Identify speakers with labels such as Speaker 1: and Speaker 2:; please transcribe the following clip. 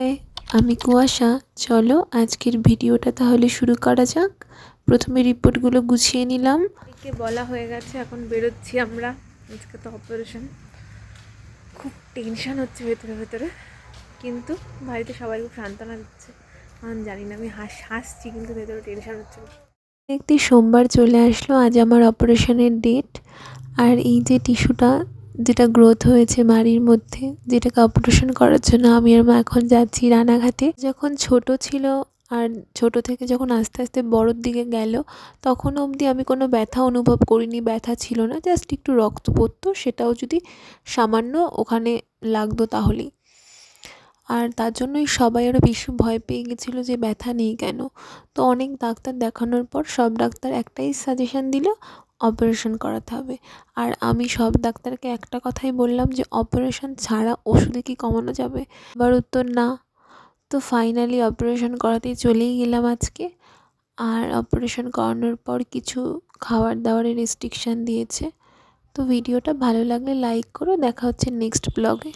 Speaker 1: High, আমি কুয়াশা। চলো আজকের ভিডিওটা তাহলে শুরু করা যাক। প্রথমে রিপোর্টগুলো গুছিয়ে নিলাম। একে বলা হয়ে গেছে, এখন বেরোচ্ছি আমরা। আজকে তো অপারেশন, খুব টেনশন হচ্ছে ভেতরে ভেতরে, কিন্তু বাড়িতে সবাই খুব সান্ত্বনা দিচ্ছে। কারণ জানি না, আমি হাসছি কিন্তু ভেতরে টেনশন হচ্ছে। দেখতে সোমবার চলে আসলো, আজ আমার অপারেশনের ডেট। আর এই যে টিস্যুটা যেটা গ্রোথ হয়েছে মাড়ির মধ্যে, যেটাকে অপারেশন করার জন্য আমি আর মা এখন যাচ্ছি রানাঘাটে। যখন ছোট ছিল আর ছোট থেকে যখন আস্তে আস্তে বড়োর দিকে গেল, তখন অবধি আমি কোনো ব্যথা অনুভব করিনি। ব্যথা ছিল না, জাস্ট একটু রক্ত পড়তো, সেটাও যদি সামান্য ওখানে লাগতো তাহলেই। আর তার জন্যই সবাই আরও বেশি ভয় পেয়ে গেছিলো যে ব্যথা নেই কেন। তো অনেক ডাক্তার দেখানোর পর সব ডাক্তার একটাই সাজেশন দিল, অপারেশন করাতে হবে। আর আমি সব ডাক্তারকে একটা কথাই বললাম যে অপারেশন ছাড়া ওষুধে কি কমানো যাবে? আবার উত্তর না। তো ফাইনালি অপারেশন করাতেই চলেই গেলাম আজকে। আর অপারেশন করানোর পর কিছু খাবার দাবারের রেস্ট্রিকশান দিয়েছে। তো ভিডিওটা ভালো লাগলে লাইক করো। দেখা হচ্ছে নেক্সট ব্লগে।